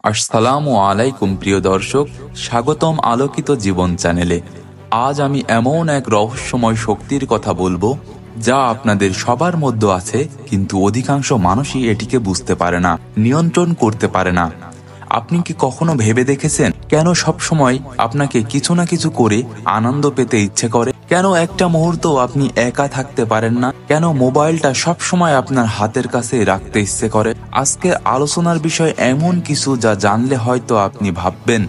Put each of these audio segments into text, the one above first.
আসসালামু আলাইকুম প্রিয় দর্শক, স্বাগতম আলোকিত জীবন চ্যানেলে। আজ আমি এমন এক রহস্যময় শক্তির কথা বলবো যা আপনাদের সবার মধ্যে আছে, কিন্তু অধিকাংশ মানুষই এটিকে বুঝতে পারে না, নিয়ন্ত্রণ করতে পারে না। আপনি কি কখনো ভেবে দেখেছেন কেন সব সময় আপনাকে কিছু না কিছু করে আনন্দ পেতে ইচ্ছে করে? কেন একটা মুহূর্ত আপনি একা থাকতে পারেন না? কেন মোবাইলটা সব সময় আপনার হাতের কাছে রাখতে ইচ্ছে করে? আজকের আলোচনার বিষয় এমন কিছু যা জানলে হয়তো আপনি ভাববেন,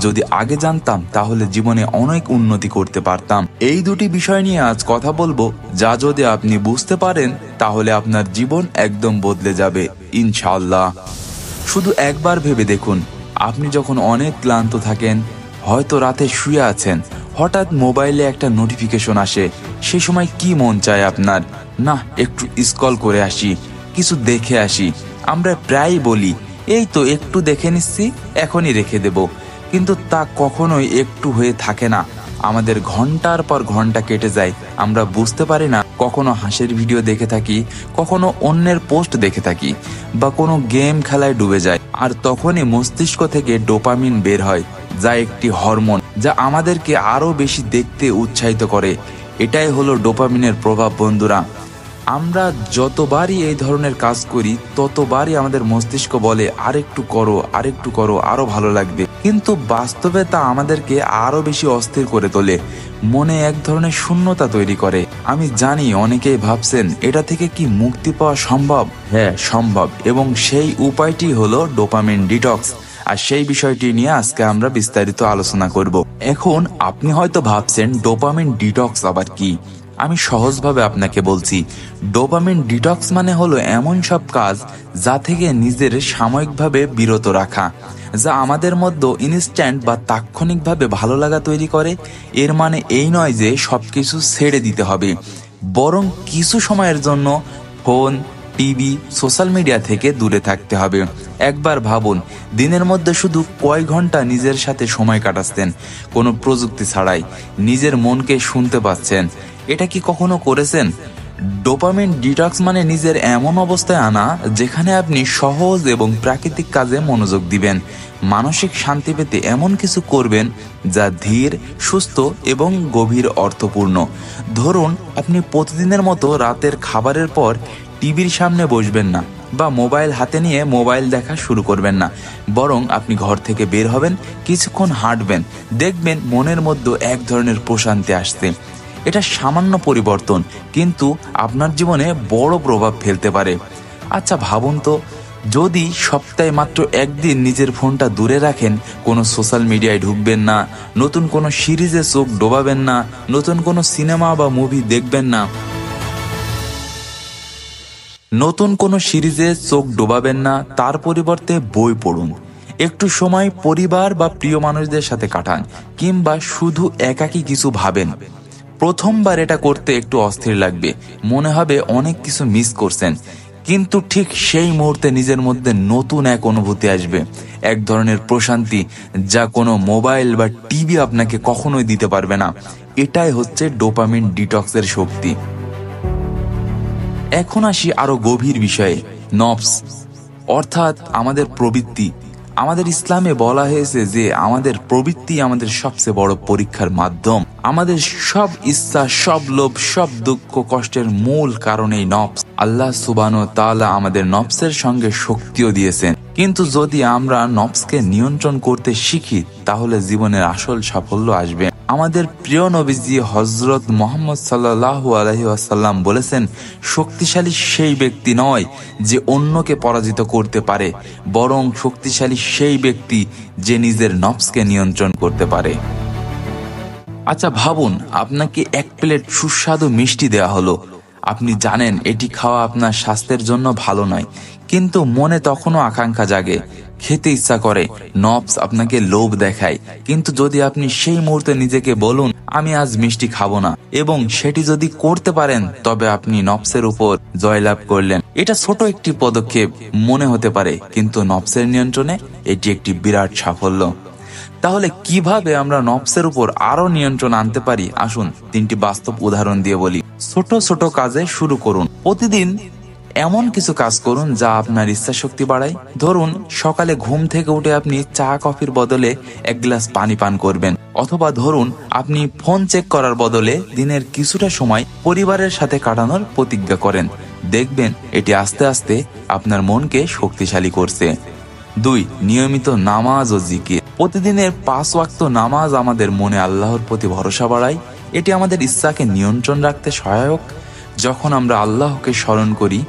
যদি আগে জানতাম তাহলে জীবনে অনেক উন্নতি করতে পারতাম। এই দুটি বিষয় নিয়ে আজ কথা বলবো, যা যদি আপনি বুঝতে পারেন তাহলে আপনার জীবন একদম বদলে যাবে ইনশাআল্লাহ। শুধু একবার ভেবে দেখুন, আপনি যখন অনেক ক্লান্ত থাকেন, হয়তো রাতে শুয়ে আছেন, হঠাৎ মোবাইলে একটা নোটিফিকেশন আসে, সে সময় কি মন চায় আপনার? না, একটু স্ক্রল করে আসি, কিছু দেখে আসি। আমরা প্রায়ই বলি, এই তো একটু দেখে নিচ্ছি, এখনই রেখে দেব। কিন্তু তা কখনোই একটু হয়ে থাকে না। আমাদের ঘন্টার পর ঘন্টা কেটে যায়, আমরা বুঝতে পারি না। কখনো হাসির ভিডিও দেখে থাকি, কখনো অন্যের পোস্ট দেখে থাকি, বা কোনো গেম খেলায় ডুবে যায়। আর তখনই মস্তিষ্ক থেকে ডোপামিন বের হয়, যা একটি হরমোন যা আমাদেরকে আরো বেশি দেখতে উৎসাহিত করে। এটাই হলো ডোপামিনের প্রভাব বন্ধুরা। আমরা যতবারই এই ধরনের কাজ করি, ততবারই আমাদের মস্তিষ্ক বলে আরেকটু করো, আরেকটু করো, আরো ভালো লাগবে। কিন্তু বাস্তবে তা আমাদেরকে আরো বেশি অস্থির করে তোলে, মনে এক ধরনের শূন্যতা তৈরি করে। আমি জানি অনেকেই ভাবছেন, এটা থেকে কি মুক্তি পাওয়া সম্ভব? হ্যাঁ, সম্ভব, এবং সেই উপায়টি হলো ডোপামিন ডিটক্স। আর সেই বিষয়টি নিয়ে আজকে আমরা বিস্তারিত আলোচনা করব। এখন আপনি হয়তো ভাবছেন, ডোপামিন ডিটক্স আবার কি? আমি সহজভাবে আপনাকে বলছি, ডোপামিন ডিটক্স মানে হলো এমন সব কাজ যা থেকে নিজের সাময়িকভাবে বিরত রাখা, যা আমাদের মধ্যে ইনস্ট্যান্ট বা তাৎক্ষণিকভাবে ভালো লাগা তৈরি করে। এর মানে এই নয় যে সবকিছু ছেড়ে দিতে হবে, বরং কিছু সময়ের জন্য ফোন, টিভি, সোশ্যাল মিডিয়া থেকে দূরে থাকতে হবে। একবার ভাবুন, দিনের মধ্যে শুধু কয়েক ঘন্টা নিজের সাথে সময় কাটাচ্ছেন, কোনো প্রযুক্তি ছাড়াই, নিজের মনকে শুনতে পাচ্ছেন। এটা কি কখনো করেছেন? ডোপামিন ডিটক্স মানে নিজের এমন অবস্থায় আনা যেখানে আপনি সহজ এবং প্রাকৃতিক কাজে মনোযোগ দিবেন। মানসিক শান্তি পেতে এমন কিছু করবেন যা ধীর, সুস্থ এবং গভীর অর্থপূর্ণ। ধরুন, আপনি প্রতিদিনের মতো রাতের খাবারের পর টিভির সামনে বসবেন না, বা মোবাইল হাতে নিয়ে মোবাইল দেখা শুরু করবেন না। বরং আপনি ঘর থেকে বের হবেন, কিছুক্ষণ হাঁটবেন, দেখবেন মনের মধ্যে এক ধরনের প্রশান্তি আসছে। এটা সামান্য পরিবর্তন, কিন্তু আপনার জীবনে বড় প্রভাব ফেলতে পারে। আচ্ছা ভাবুন তো, যদি সপ্তাহে মাত্র একদিন নিজের ফোনটা দূরে রাখেন, কোনো সোশ্যাল মিডিয়ায় ঢুকবেন না, নতুন কোনো সিরিজে চোখ ডোবাবেন না, নতুন কোনো সিনেমা বা মুভি দেখবেন না, তার পরিবর্তে বই পড়ুন, একটু সময় পরিবার বা প্রিয় মানুষদের সাথে কাটান, কিংবা শুধু একাকী কিছু ভাবেন। প্রথমবার এটা করতে একটু অস্থির লাগবে, মনে হবে অনেক কিছু মিস করছেন, কিন্তু ঠিক সেই মুহূর্তে নিজের মধ্যে নতুন এক অনুভূতি আসবে, এক ধরনের প্রশান্তি যা কোনো মোবাইল বা টিভি আপনাকে কখনোই দিতে পারবে না। এটাই হচ্ছে ডোপামিন ডিটক্সের শক্তি। এখন আসি আরো গভীর বিষয়ে, নফস, অর্থাৎ আমাদের প্রবৃত্তি। আমাদের ইসলামে বলা হয়েছে যে আমাদের প্রবৃত্তি আমাদের সবচেয়ে বড় পরীক্ষার মাধ্যম। আমাদের সব ইচ্ছা, সব লোভ, সব দুঃখ কষ্টের মূল কারণ এই নফস। আল্লাহ সুবহানাহু ওয়া তাআলা আমাদের নফসের সঙ্গে শক্তিও দিয়েছেন, কিন্তু যদি আমরা নফসকে নিয়ন্ত্রণ করতে শিখি, তাহলে জীবনের আসল সাফল্য আসবে। আমাদের প্রিয় নবীজি হযরত মুহাম্মদ সাল্লাল্লাহু আলাইহি ওয়াসাল্লাম বলেছেন, শক্তিশালী সেই ব্যক্তি নয় যে অন্যকে পরাজিত করতে পারে, বরং শক্তিশালী সেই ব্যক্তি যে নিজের নফসকে নিয়ন্ত্রণ করতে পারে। আচ্ছা ভাবুন, আপনাকে এক প্লেট সুস্বাদু মিষ্টি দেওয়া হলো। আপনি জানেন এটি খাওয়া আপনার স্বাস্থ্যের জন্য ভালো নয়, কিন্তু মনে তখনও আকাঙ্ক্ষা জাগে, খেতে ইচ্ছা করে। নফস আপনাকে লোভ দেখায়, কিন্তু যদি আপনি সেই মুহূর্তে নিজেকে বলুন, আমি আজ মিষ্টি খাবো না, এবং সেটি যদি করতে পারেন, তবে আপনি নফসের উপর জয়লাভ করলেন। এটা ছোট একটি পদক্ষেপ মনে হতে পারে, কিন্তু নফসের নিয়ন্ত্রণে এটি একটি বিরাট সাফল্য। তাহলে কিভাবে আমরা নফসের উপর আরো নিয়ন্ত্রণ আনতে পারি? আসুন 3টি বাস্তব উদাহরণ দিয়ে বলি। ছোট ছোট কাজে শুরু করুন। প্রতিদিন এমন কিছু কাজ করুন যা আপনার ইচ্ছা শক্তি বাড়ায়। ধরুন সকালে ঘুম থেকে উঠে আপনি চা কফির বদলে এক গ্লাস পানি পান করবেন, অথবা ধরুন আপনি ফোন চেক করার বদলে দিনের কিছুটা সময় পরিবারের সাথে কাটানোর প্রতিজ্ঞা করেন। দেখবেন এটি আস্তে আস্তে আপনার মনকে শক্তিশালী করছে। 2. নিয়মিত নামাজ ও জিকির। প্রতিদিনের 5 ওয়াক্ত নামাজ আমাদের মনে আল্লাহর প্রতি ভরসা বাড়ায়। এটি আমাদের ইচ্ছাকে নিয়ন্ত্রণ রাখতে সহায়ক। যখন আমরা আল্লাহকে স্মরণ করি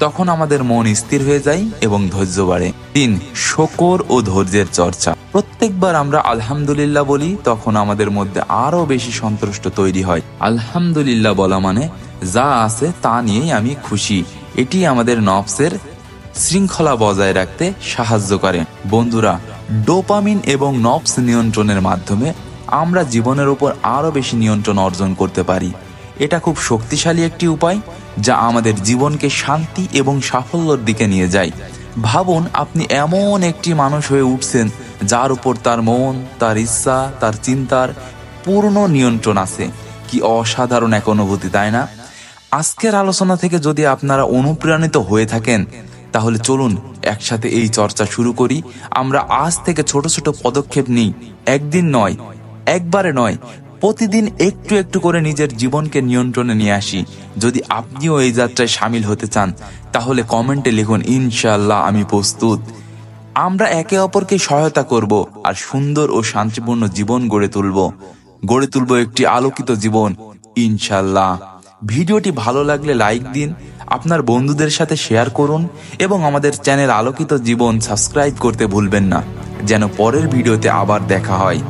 তখন আমাদের মন স্থির হয়ে যায় এবং ধৈর্য বাড়ে। 3. শুকর ও ধৈর্যের চর্চা। প্রত্যেকবার আমরা আলহামদুলিল্লাহ বলি তখন আমাদের মধ্যে আরো বেশি সন্তুষ্ট তৈরি হয়। আলহামদুলিল্লাহ বলা মানে যা আছে তা নিয়েই আমি খুশি। এটি আমাদের নফসের শৃঙ্খলা বজায় রাখতে সাহায্য করে। বন্ধুরা, ডোপামিন এবং নফস নিয়ন্ত্রণের মাধ্যমে আমরা জীবনের উপর আরো বেশি নিয়ন্ত্রণ অর্জন করতে পারি। এটা খুব শক্তিশালী একটি উপায় যা আমাদের জীবনকে শান্তি এবং সাফল্যের দিকে নিয়ে যায়। ভাবুন আপনি এমন একটি মানুষ হয়ে উঠছেন যার উপর তার মন, তার ইচ্ছা, তার চিন্তার পূর্ণ নিয়ন্ত্রণ আছে। কি অসাধারণ এক অনুভূতি, তাই না? আজকের আলোচনা থেকে যদি আপনারা অনুপ্রাণিত হয়ে থাকেন তাহলে চলুন একসাথে এই চর্চা শুরু করি। আমরা আজ থেকে ছোট ছোট পদক্ষেপ নিই। একদিন নয়, একবারে নয়, প্রতিদিন একটু একটু করে নিজের জীবনকে নিয়ন্ত্রণে নিয়ে আসি। যদি আপনিও এই যাত্রায় সামিল হতে চান তাহলে কমেন্টে লিখুন, ইনশাআল্লাহ আমি প্রস্তুত। আমরা একে অপরকে সহায়তা করব আর সুন্দর ও শান্তিপূর্ণ জীবন গড়ে তুলব একটি আলোকিত জীবন, ইনশাআল্লাহ। ভিডিওটি ভালো লাগলে লাইক দিন, আপনার বন্ধুদের সাথে শেয়ার করুন এবং আমাদের চ্যানেল আলোকিত জীবন সাবস্ক্রাইব করতে ভুলবেন না, যেন পরের ভিডিওতে আবার দেখা হয়।